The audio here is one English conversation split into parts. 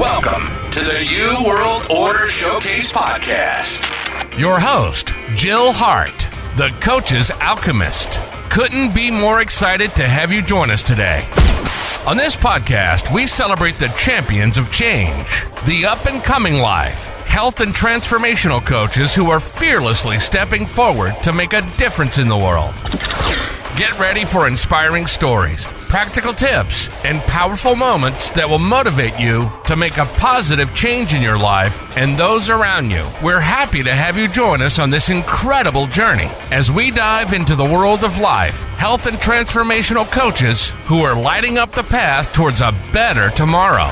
Welcome to the New World Order Showcase Podcast. Your host, Jill Hart, the Coach's Alchemist. Couldn't be more excited to have you join us today. On this podcast, we celebrate the champions of change, the up-and-coming life, health and transformational coaches who are fearlessly stepping forward to make a difference in the world. Get ready for inspiring stories, practical tips, and powerful moments that will motivate you to make a positive change in your life and those around you. We're happy to have you join us on this incredible journey as we dive into the world of life, health, and transformational coaches who are lighting up the path towards a better tomorrow.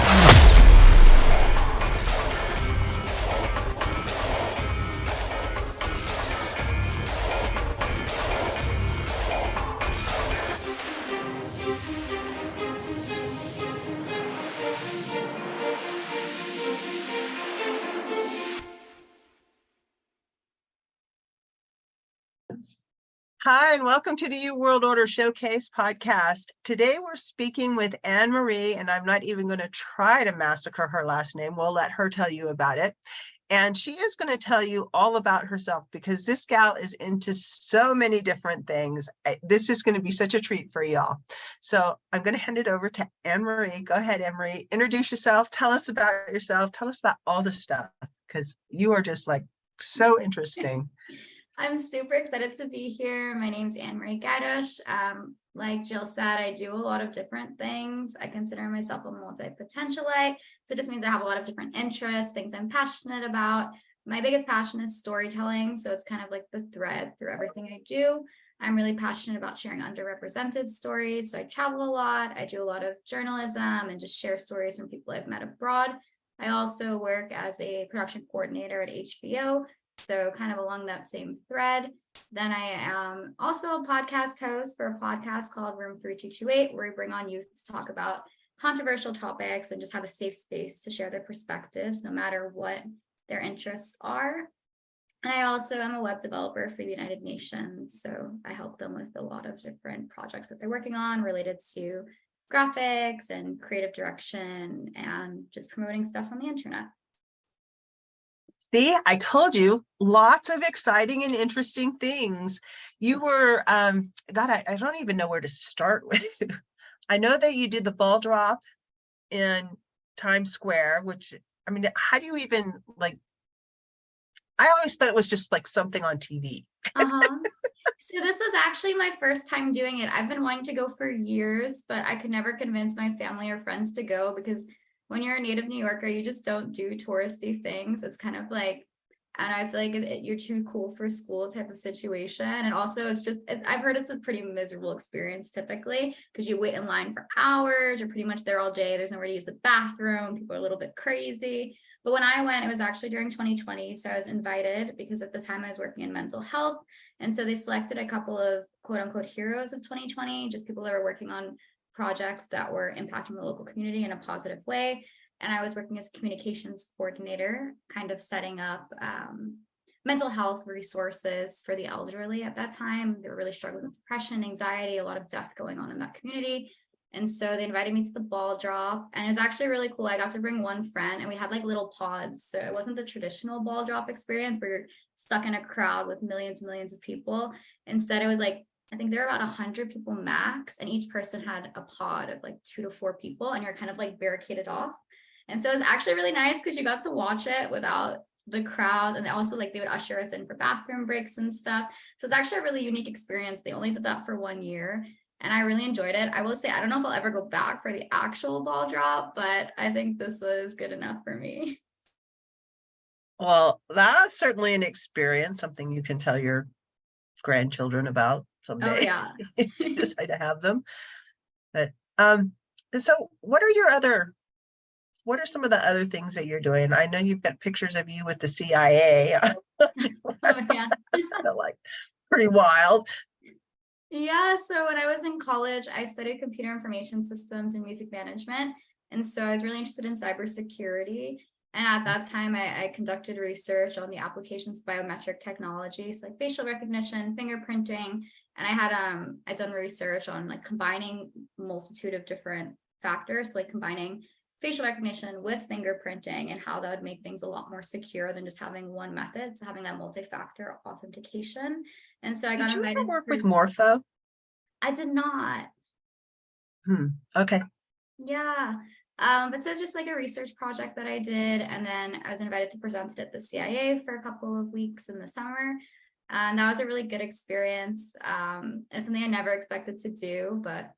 Hi, and welcome to the New World Order Showcase podcast. Today we're speaking with AnnMarie, and I'm not even going to try to massacre her last name. We'll let her tell you about it. And she is going to tell you all about herself because this gal is into so many different things. This is going to be such a treat for y'all. So I'm going to hand it over to AnnMarie. Go ahead, AnnMarie. Introduce yourself. Tell us about yourself. Tell us about all the stuff because you are just like so interesting. I'm super excited to be here. My name's AnnMarie Gajdos. Like Jill said, I do a lot of different things. I consider myself a multipotentialite. So it just means I have a lot of different interests, things I'm passionate about. My biggest passion is storytelling. So it's kind of like the thread through everything I do. I'm really passionate about sharing underrepresented stories. So I travel a lot. I do a lot of journalism and just share stories from people I've met abroad. I also work as a production coordinator at HBO. So kind of along that same thread. Then I am also a podcast host for a podcast called Room 3228, where we bring on youth to talk about controversial topics and just have a safe space to share their perspectives, no matter what their interests are. And I also am a web developer for the United Nations. So I help them with a lot of different projects that they're working on related to graphics and creative direction and just promoting stuff on the internet. See, I told you, lots of exciting and interesting things. You were, God, I don't even know where to start with. I know that you did the ball drop in Times Square, which, I mean, how do you even, like, I always thought it was just like something on TV. So this was actually my first time doing it. I've been wanting to go for years, but I could never convince my family or friends to go because when you're a native New Yorker, you just don't do touristy things. It's kind of like, and I feel like you're too cool for school type of situation. And also it's just, I've heard it's a pretty miserable experience typically because you wait in line for hours. You're pretty much there all day. There's nowhere to use the bathroom. People are a little bit crazy. But when I went, it was actually during 2020. So I was invited because at the time I was working in mental health. And so they selected a couple of quote unquote heroes of 2020, just people that were working on projects that were impacting the local community in a positive way. And I was working as a communications coordinator, kind of setting up mental health resources for the elderly at that time. They were really struggling with depression, anxiety, a lot of death going on in that community. And so they invited me to the ball drop, and it was actually really cool. I got to bring one friend, and we had like little pods. So it wasn't the traditional ball drop experience where you're stuck in a crowd with millions and millions of people. Instead, it was like, I think there were about 100 people max, and each person had a pod of like 2 to 4 people, and you're kind of like barricaded off. And so it was actually really nice because you got to watch it without the crowd. And also like they would usher us in for bathroom breaks and stuff. So it's actually a really unique experience. They only did that for 1 year, and I really enjoyed it. I will say, I don't know if I'll ever go back for the actual ball drop, but I think this was good enough for me. Well, that's certainly an experience, something you can tell your grandchildren about someday. Oh yeah. If you decide to have them. But so what are some of the other things that you're doing? I know you've got pictures of you with the CIA. Oh yeah. It's kind of like pretty wild. Yeah, so when I was in college, I studied computer information systems and music management. And so I was really interested in cybersecurity. And at that time, I conducted research on the applications of biometric technologies like facial recognition, fingerprinting. And I'd done research on like combining multitude of different factors, like combining facial recognition with fingerprinting and how that would make things a lot more secure than just having one method. So having that multi-factor authentication. And so I got Did you ever invited work to with Morpho? I did not. Okay. Yeah. But so it's just like a research project that I did. And then I was invited to present it at the CIA for a couple of weeks in the summer. And that was a really good experience. It's something I never expected to do, but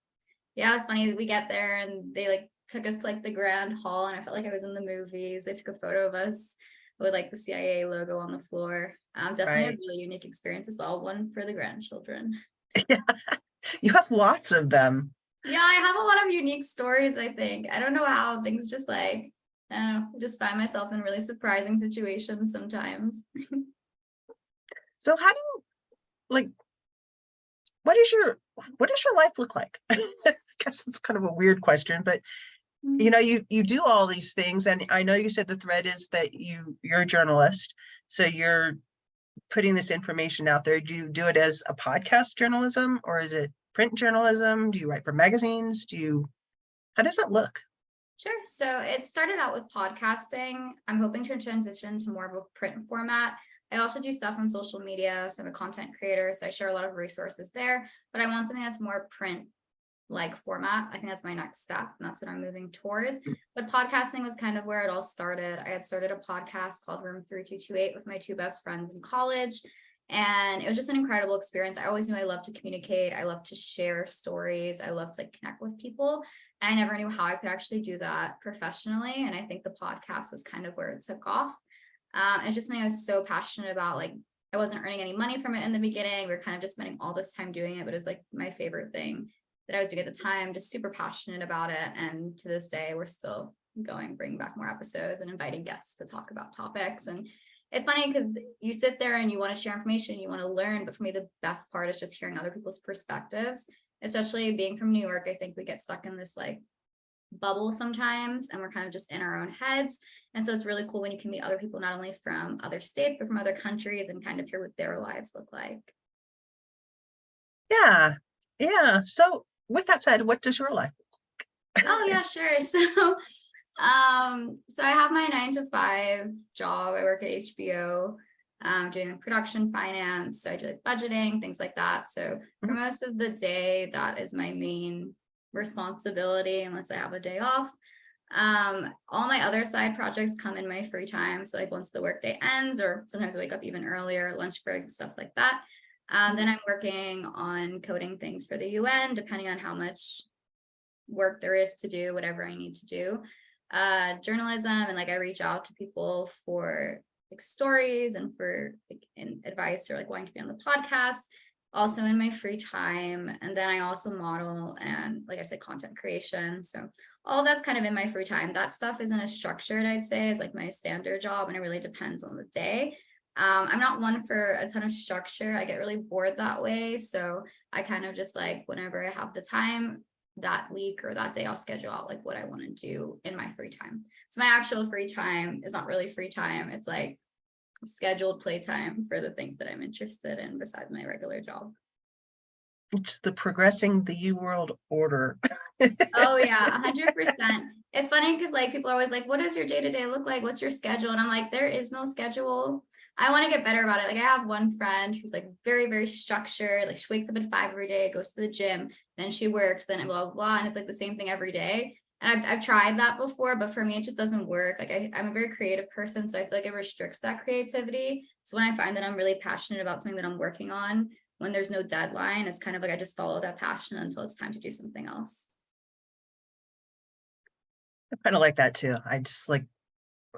yeah, it was funny. We get there and they like took us to like the grand hall and I felt like I was in the movies. They took a photo of us with like the CIA logo on the floor. Definitely Right. a really unique experience as well. One for the grandchildren. Yeah. You have lots of them. Yeah, I have a lot of unique stories, I think. I don't know how things just like, I don't know, just find myself in really surprising situations sometimes. So how do you, like, what does your life look like? I guess it's kind of a weird question, but you know, you do all these things, and I know you said the thread is that you're a journalist, so you're putting this information out there. Do you do it as a podcast journalism, or is it print journalism? Do you write for magazines? How does that look? Sure. So it started out with podcasting. I'm hoping to transition to more of a print format. I also do stuff on social media. So I'm a content creator. So I share a lot of resources there, but I want something that's more print like format. I think that's my next step, and that's what I'm moving towards. But podcasting was kind of where it all started. I had started a podcast called Room 3228 with my two best friends in college. And it was just an incredible experience. I always knew I loved to communicate. I love to share stories. I love to like connect with people. And I never knew how I could actually do that professionally. And I think the podcast was kind of where it took off. It's just something I was so passionate about. Like I wasn't earning any money from it in the beginning. We were kind of just spending all this time doing it, but it was like my favorite thing that I was doing at the time, just super passionate about it. And to this day, we're still bringing back more episodes and inviting guests to talk about topics. And it's funny because you sit there and you want to share information, you want to learn. But for me, the best part is just hearing other people's perspectives, especially being from New York. I think we get stuck in this like bubble sometimes, and we're kind of just in our own heads. And so it's really cool when you can meet other people, not only from other states, but from other countries, and kind of hear what their lives look like. Yeah. Yeah. So with that said, what does your life look like? Oh yeah, sure. So I have my 9-to-5 job. I work at HBO, doing production finance. So I do like budgeting, things like that. So for most of the day, that is my main responsibility, unless I have a day off. All my other side projects come in my free time. So like once the workday ends, or sometimes I wake up even earlier, lunch break, stuff like that. Then I'm working on coding things for the UN, depending on how much work there is to do, whatever I need to do. Journalism, and like I reach out to people for like stories and for like advice, or like wanting to be on the podcast, also in my free time. And then I also model and, like I said, content creation. So all that's kind of in my free time. That stuff isn't as structured, I'd say, as like my standard job, and it really depends on the day. I'm not one for a ton of structure. I get really bored that way. So I kind of just like, whenever I have the time that week or that day, I'll schedule out like what I want to do in my free time. So my actual free time is not really free time. It's like scheduled playtime for the things that I'm interested in besides my regular job. It's the progressing the U world order. Oh yeah, 100%. It's funny because like people are always like, what does your day-to-day look like? What's your schedule? And I'm like, there is no schedule. I want to get better about it. Like I have one friend who's like very, very structured. Like she wakes up at 5 every day, goes to the gym, then she works, then blah, blah, blah. And it's like the same thing every day. And I've tried that before, but for me, it just doesn't work. Like I'm a very creative person. So I feel like it restricts that creativity. So when I find that I'm really passionate about something that I'm working on, when there's no deadline, it's kind of like I just follow that passion until it's time to do something else. I kind of like that too. I just like,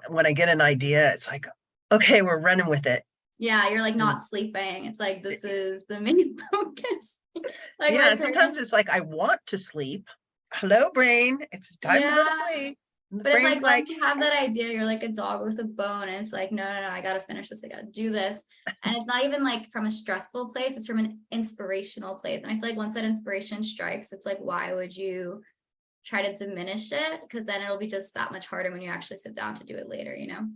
when I get an idea, it's like, okay, we're running with it. Yeah, you're like not sleeping. It's like, this is the main focus. Like yeah, and sometimes it's like, I want to sleep. Hello, brain. It's time to go to sleep. But it's like, once you have that idea, you're like a dog with a bone, and it's like, no, I got to finish this. I got to do this. And it's not even like from a stressful place. It's from an inspirational place. And I feel like once that inspiration strikes, it's like, why would you try to diminish it? Because then it'll be just that much harder when you actually sit down to do it later, you know?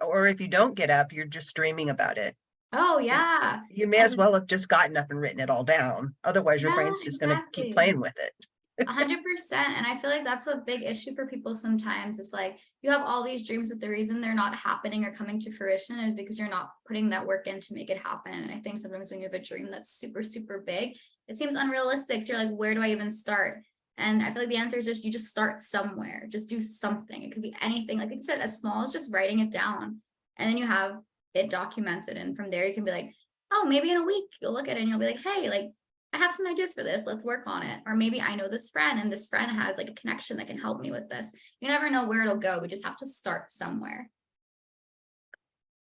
Or if you don't get up, you're just dreaming about it. Oh, yeah. You may as well have just gotten up and written it all down. Otherwise, your brain's just going to keep playing with it. 100%. And I feel like that's a big issue for people sometimes. It's like you have all these dreams, but the reason they're not happening or coming to fruition is because you're not putting that work in to make it happen. And I think sometimes when you have a dream that's super, super big, it seems unrealistic. So you're like, where do I even start? And I feel like the answer is just, you just start somewhere, just do something. It could be anything. Like you said, as small as just writing it down. And then you have it documented. And from there you can be like, oh, maybe in a week you'll look at it and you'll be like, hey, like, I have some ideas for this. Let's work on it. Or maybe I know this friend and this friend has like a connection that can help me with this. You never know where it'll go. We just have to start somewhere.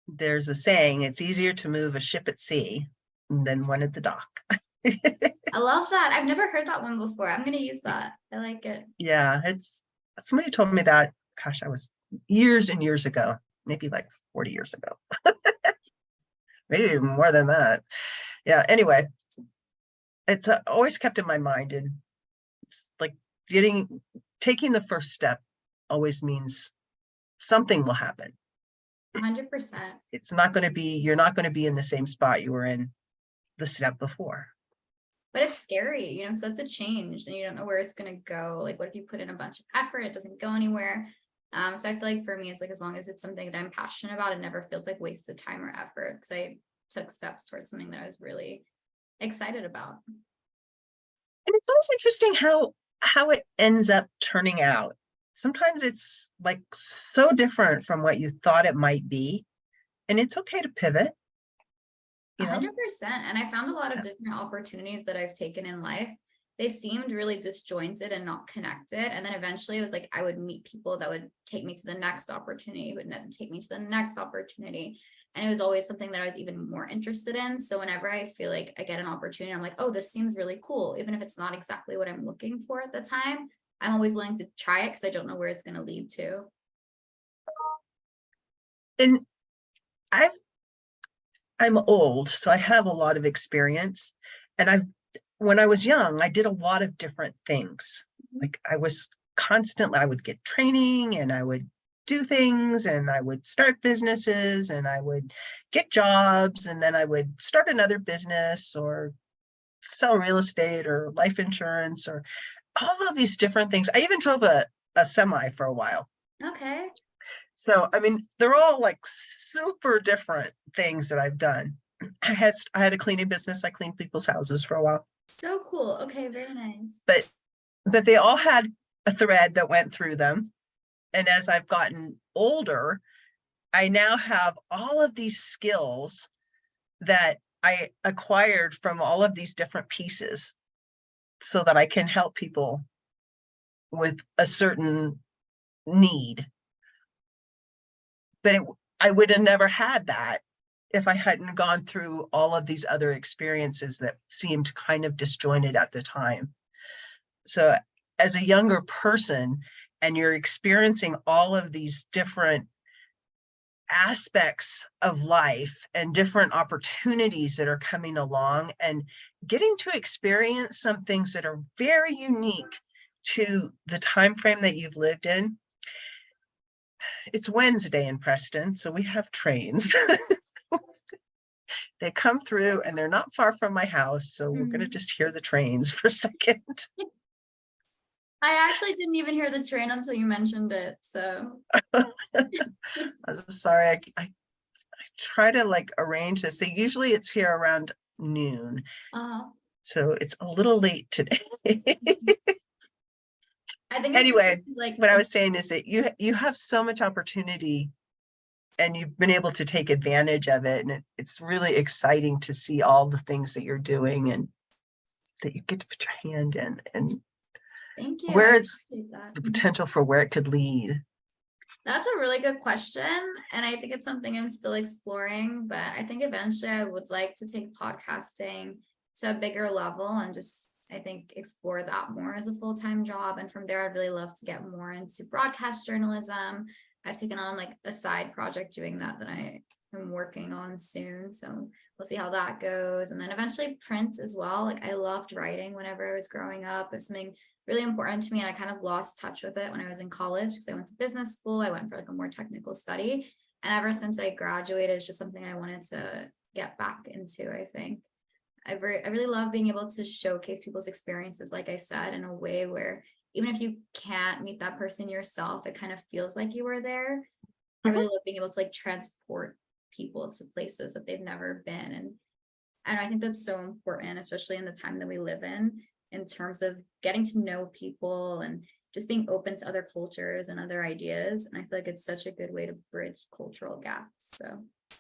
There's a saying, it's easier to move a ship at sea than one at the dock. I love that. I've never heard that one before. I'm going to use that. I like it. Yeah, somebody told me that, gosh, I was years and years ago, maybe like 40 years ago. Maybe even more than that. Yeah, anyway. It's always kept in my mind, and it's like taking the first step always means something will happen. 100%. It's not going to be, you're not going to be in the same spot you were in the step before. But it's scary, you know, so that's a change and you don't know where it's going to go. Like, what if you put in a bunch of effort, it doesn't go anywhere? So I feel like for me, it's like, as long as it's something that I'm passionate about, it never feels like wasted time or effort, because I took steps towards something that I was really excited about. And it's always interesting how it ends up turning out. Sometimes it's like so different from what you thought it might be, and it's okay to pivot. 100%. And I found a lot of different opportunities that I've taken in life. They seemed really disjointed and not connected. And then eventually it was like, I would meet people that would take me to the next opportunity, would take me to the next opportunity. And it was always something that I was even more interested in. So whenever I feel like I get an opportunity, I'm like, oh, this seems really cool. Even if it's not exactly what I'm looking for at the time, I'm always willing to try it because I don't know where it's going to lead to. And I'm old, so I have a lot of experience. And when I was young, I did a lot of different things. Like I would get training and I would do things and I would start businesses and I would get jobs and then I would start another business or sell real estate or life insurance or all of these different things. I even drove a semi for a while. Okay. So, I mean, they're all like super different things that I've done. I had a cleaning business. I cleaned people's houses for a while. So cool. Okay, very nice. But they all had a thread that went through them. And as I've gotten older, I now have all of these skills that I acquired from all of these different pieces so that I can help people with a certain need. But I would have never had that if I hadn't gone through all of these other experiences that seemed kind of disjointed at the time. So as a younger person, and you're experiencing all of these different aspects of life and different opportunities that are coming along, and getting to experience some things that are very unique to the time frame that you've lived in. It's Wednesday in Preston, so we have trains. They come through and they're not far from my house, so we're going to just hear the trains for a second. I actually didn't even hear the train until you mentioned it, so. I'm sorry. I try to like arrange this. So usually it's here around noon. So it's a little late today. I think anyway, like what I was saying is that you have so much opportunity and you've been able to take advantage of it. And it's really exciting to see all the things that you're doing and that you get to put your hand in, and thank you. Where it's the potential for where it could lead. That's a really good question. And I think it's something I'm still exploring, but I think eventually I would like to take podcasting to a bigger level and just, I think, explore that more as a full-time job. And from there, I'd really love to get more into broadcast journalism. I've taken on like a side project doing that I am working on soon. So we'll see how that goes. And then eventually print as well. Like I loved writing whenever I was growing up. It's something really important to me. And I kind of lost touch with it when I was in college because I went to business school. I went for like a more technical study. And ever since I graduated, it's just something I wanted to get back into, I think. I really love being able to showcase people's experiences, like I said, in a way where even if you can't meet that person yourself, it kind of feels like you were there. I really love being able to like transport people to places that they've never been. And I think that's so important, especially in the time that we live in terms of getting to know people and just being open to other cultures and other ideas. And I feel like it's such a good way to bridge cultural gaps. So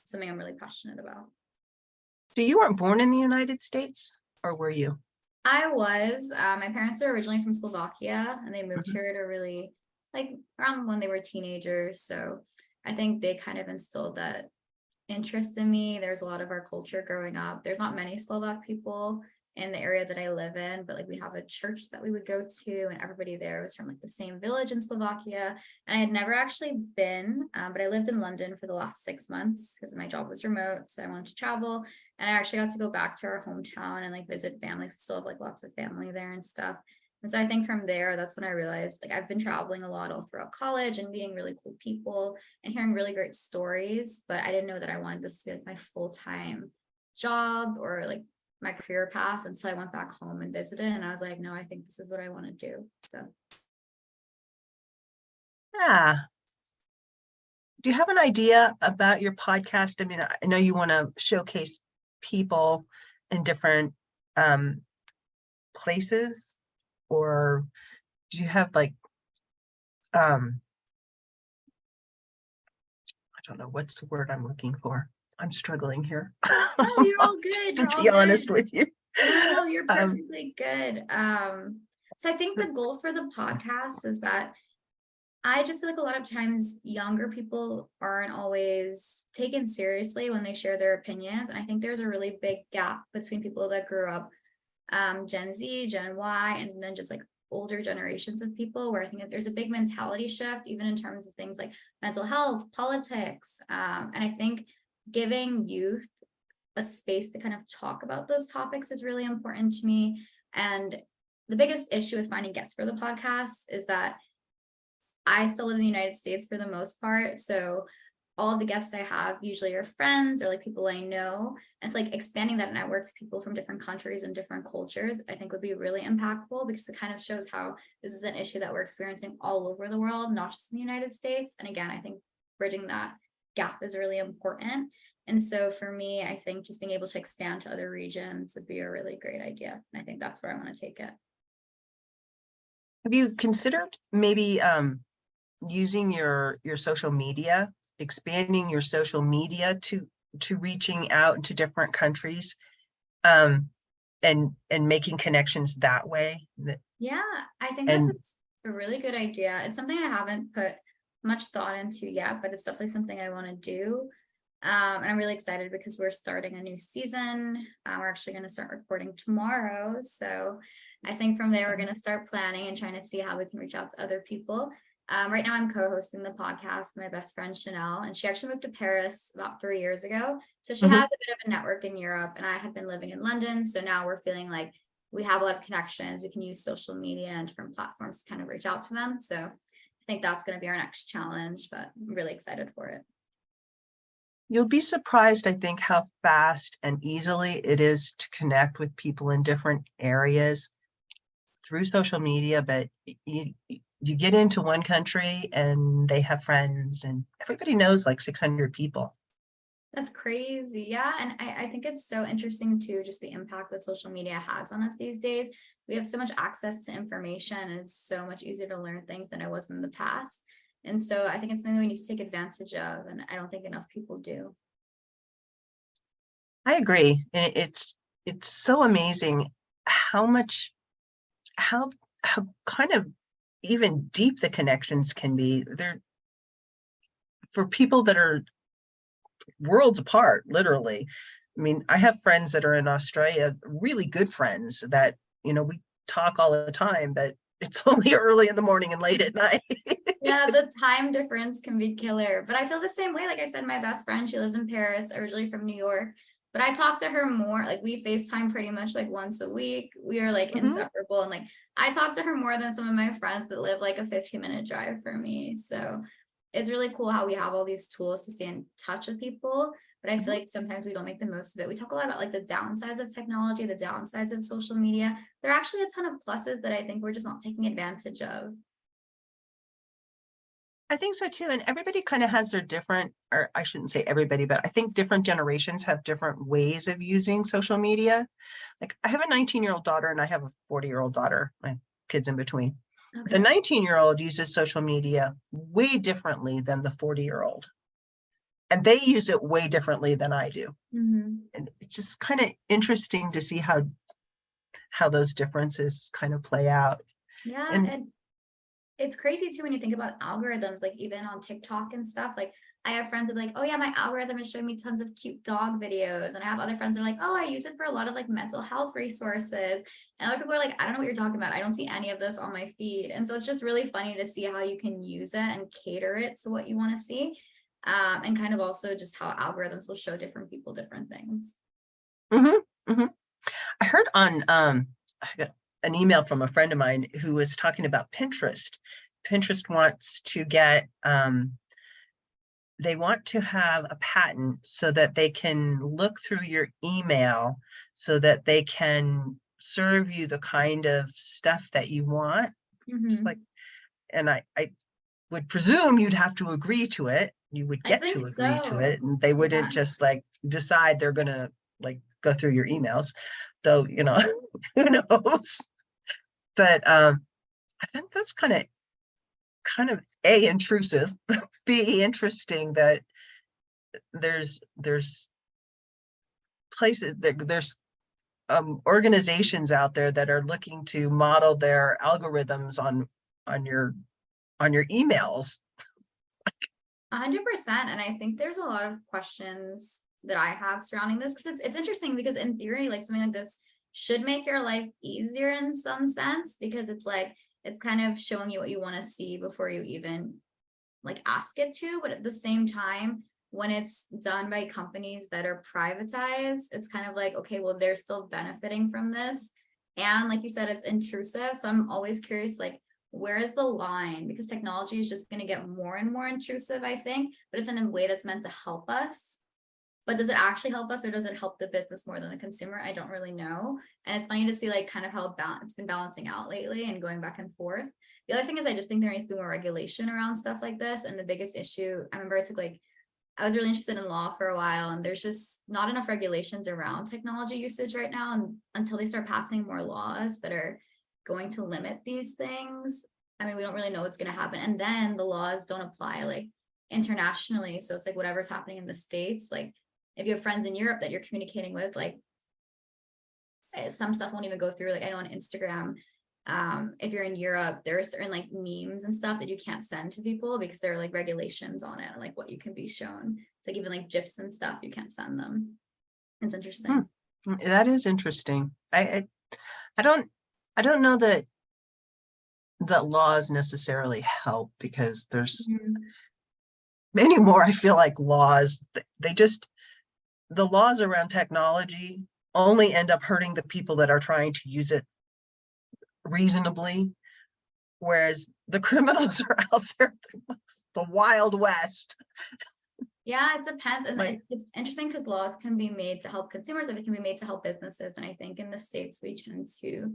something I'm really passionate about. So you weren't born in the United States, or were you? I was. My parents are originally from Slovakia, and they moved here to really, like, around when they were teenagers. So I think they kind of instilled that interest in me. There's a lot of our culture growing up. There's not many Slovak people in the area that I live in, but like we have a church that we would go to, and everybody there was from like the same village in Slovakia. And I had never actually been, but I lived in London for the last 6 months because my job was remote, so I wanted to travel. And I actually got to go back to our hometown and like visit family. Still have like lots of family there and stuff. And so I think from there, that's when I realized like I've been traveling a lot all throughout college and meeting really cool people and hearing really great stories, but I didn't know that I wanted this to be like my full-time job or like my career path until I went back home and visited, and I was like, no, I think this is what I want to do. So Yeah. Do you have an idea about your podcast? I mean, I know you want to showcase people in different places, or do you have like I don't know, what's the word I'm looking for? I'm struggling here. oh, you're all good. Just to be honest with you. No, you're perfectly good. So I think the goal for the podcast is that I just feel like a lot of times younger people aren't always taken seriously when they share their opinions. And I think there's a really big gap between people that grew up Gen Z, Gen Y, and then just like older generations of people, where I think that there's a big mentality shift, even in terms of things like mental health, politics. And I think giving youth a space to kind of talk about those topics is really important to me. And the biggest issue with finding guests for the podcast is that I still live in the United States for the most part. So all of the guests I have usually are friends or like people I know. And it's like expanding that network to people from different countries and different cultures, I think would be really impactful, because it kind of shows how this is an issue that we're experiencing all over the world, not just in the United States. And again, I think bridging that gap is really important. And so for me, I think just being able to expand to other regions would be a really great idea. And I think that's where I want to take it. Have you considered maybe using your social media, expanding your social media to reaching out to different countries, and making connections that way? Yeah, I think that's a really good idea. It's something I haven't put much thought into yet, but it's definitely something I want to do. And I'm really excited because we're starting a new season. We're actually going to start recording tomorrow. So I think from there, we're going to start planning and trying to see how we can reach out to other people. Right now, I'm co-hosting the podcast with my best friend, Chanel, and she actually moved to Paris about 3 years ago. So she has a bit of a network in Europe, and I had been living in London. So now we're feeling like we have a lot of connections. We can use social media and different platforms to kind of reach out to them. So I think that's going to be our next challenge, but I'm really excited for it. You'll be surprised, I think, how fast and easily it is to connect with people in different areas through social media. But you get into one country and they have friends, and everybody knows like 600 people. That's crazy. Yeah. And I think it's so interesting too, just the impact that social media has on us these days. We have so much access to information, and it's so much easier to learn things than it was in the past. And so I think it's something we need to take advantage of, and I don't think enough people do. I agree. And it's so amazing how kind of even deep the connections can be. They're for people that are worlds apart, literally. I mean, I have friends that are in Australia, really good friends that, we talk all the time, but it's only early in the morning and late at night. Yeah, the time difference can be killer. But I feel the same way. Like I said, my best friend, she lives in Paris, originally from New York. But I talk to her more, like we FaceTime pretty much like once a week. We are like inseparable. And like I talk to her more than some of my friends that live like a 15-minute drive from me. So it's really cool how we have all these tools to stay in touch with people, but I feel like sometimes we don't make the most of it. We talk a lot about like the downsides of technology, the downsides of social media. There are actually a ton of pluses that I think we're just not taking advantage of. I think so too. And everybody kind of has their different, or I shouldn't say everybody, but I think different generations have different ways of using social media. Like I have a 19-year-old daughter and I have a 40-year-old daughter, my kids in between. The 19-year-old uses social media way differently than the 40-year-old. And they use it way differently than I do. And it's just kind of interesting to see how those differences kind of play out. Yeah. And it's crazy too when you think about algorithms, like even on TikTok and stuff. Like I have friends that are like, oh yeah, my algorithm is showing me tons of cute dog videos. And I have other friends that are like, oh, I use it for a lot of like mental health resources. And other people are like, I don't know what you're talking about. I don't see any of this on my feed. And so it's just really funny to see how you can use it and cater it to what you want to see. And kind of also just how algorithms will show different people different things. I heard on I got an email from a friend of mine who was talking about Pinterest. Pinterest wants to get they want to have a patent so that they can look through your email so that they can serve you the kind of stuff that you want. Just like, and I would presume you'd have to agree to it. You would get to agree to it, and they wouldn't just like decide they're gonna like go through your emails, though, you know, who knows. But I think that's kind of A, intrusive, B, interesting that there's places, there's organizations out there that are looking to model their algorithms on your emails. 100%. And I think there's a lot of questions that I have surrounding this, because it's interesting, because in theory, like something like this should make your life easier in some sense, because it's like, it's kind of showing you what you want to see before you even like ask it to. But at the same time, when it's done by companies that are privatized, it's kind of like, okay, well, they're still benefiting from this. And like you said, it's intrusive. So I'm always curious, like, where is the line? Because technology is just going to get more and more intrusive, I think, but it's in a way that's meant to help us. But does it actually help us, or does it help the business more than the consumer? I don't really know. And it's funny to see like kind of how it's been balancing out lately and going back and forth. The other thing is I just think there needs to be more regulation around stuff like this. And the biggest issue, I remember it took like, I was really interested in law for a while, and there's just not enough regulations around technology usage right now. And until they start passing more laws that are going to limit these things, I mean, we don't really know what's going to happen. And then the laws don't apply like internationally. So it's like whatever's happening in the States, like if you have friends in Europe that you're communicating with, like some stuff won't even go through. Like I know on Instagram, if you're in Europe, there are certain like memes and stuff that you can't send to people because there are like regulations on it, like what you can be shown. It's like even like GIFs and stuff, you can't send them. It's interesting. That is interesting. I don't know that laws necessarily help, because there's anymore. I feel like laws, the laws around technology only end up hurting the people that are trying to use it reasonably, whereas the criminals are out there, the Wild West. Yeah, it depends. And like, it's interesting because laws can be made to help consumers, or they can be made to help businesses. And I think in the States, we tend to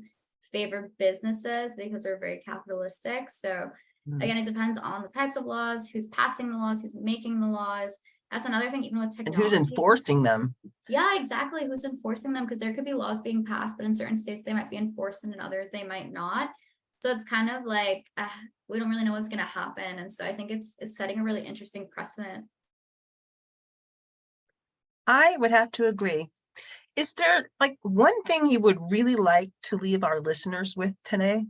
favor businesses because we're very capitalistic. So again, it depends on the types of laws, who's passing the laws, who's making the laws. That's another thing, even with technology. And who's enforcing them? Yeah, exactly. Who's enforcing them? Because there could be laws being passed, but in certain states they might be enforced, and in others they might not. So it's kind of like we don't really know what's going to happen. And so I think it's setting a really interesting precedent. I would have to agree. Is there like one thing you would really like to leave our listeners with today?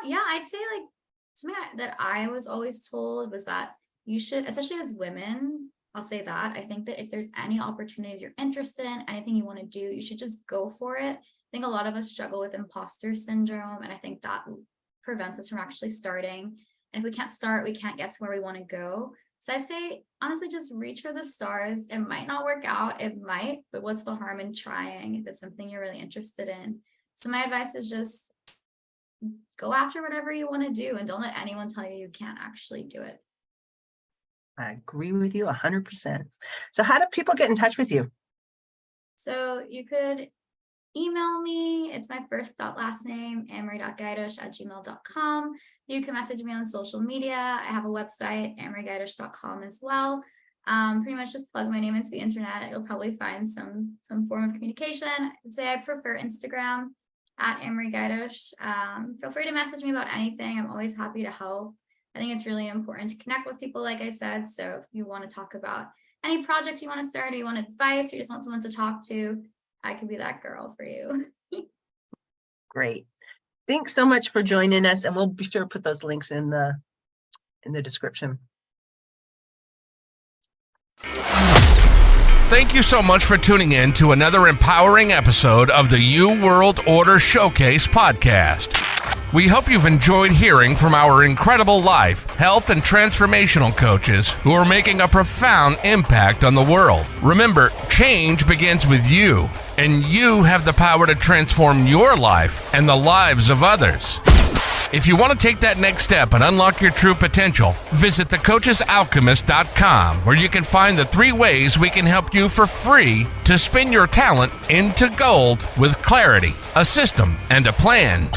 Yeah, I'd say like something that I was always told was that you should, especially as women, I'll say that. I think that if there's any opportunities you're interested in, anything you want to do, you should just go for it. I think a lot of us struggle with imposter syndrome, and I think that prevents us from actually starting. And if we can't start, we can't get to where we want to go. So I'd say, honestly, just reach for the stars. It might not work out, it might, but what's the harm in trying if it's something you're really interested in? So my advice is just go after whatever you want to do and don't let anyone tell you can't actually do it. I agree with you 100%. So how do people get in touch with you? So you could email me. It's my first last name, AnnMarie.Gajdos@gmail.com. You can message me on social media. I have a website, AnnMarieGajdos.com as well. Pretty much just plug my name into the internet. You'll probably find some form of communication. I'd say I prefer Instagram @AnnMarieGajdos. Feel free to message me about anything. I'm always happy to help. I think it's really important to connect with people, like I said. So if you want to talk about any projects you want to start, or you want advice, or you just want someone to talk to, I could be that girl for you. Great. Thanks so much for joining us, and we'll be sure to put those links in the description. Thank you so much for tuning in to another empowering episode of the You World Order Showcase podcast. We hope you've enjoyed hearing from our incredible life, health, and transformational coaches who are making a profound impact on the world. Remember, change begins with you, and you have the power to transform your life and the lives of others. If you want to take that next step and unlock your true potential, visit thecoachesalchemist.com, where you can find the 3 ways we can help you for free to spin your talent into gold with clarity, a system, and a plan.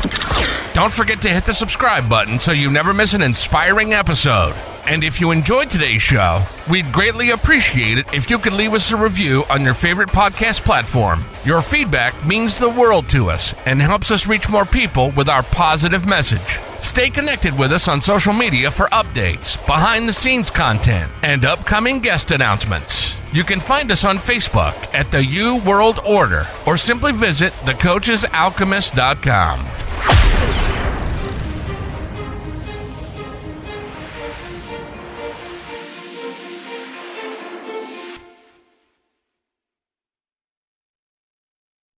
Don't forget to hit the subscribe button so you never miss an inspiring episode. And if you enjoyed today's show, we'd greatly appreciate it if you could leave us a review on your favorite podcast platform. Your feedback means the world to us and helps us reach more people with our positive message. Stay connected with us on social media for updates, behind-the-scenes content, and upcoming guest announcements. You can find us on Facebook at the You World Order, or simply visit thecoachesalchemist.com.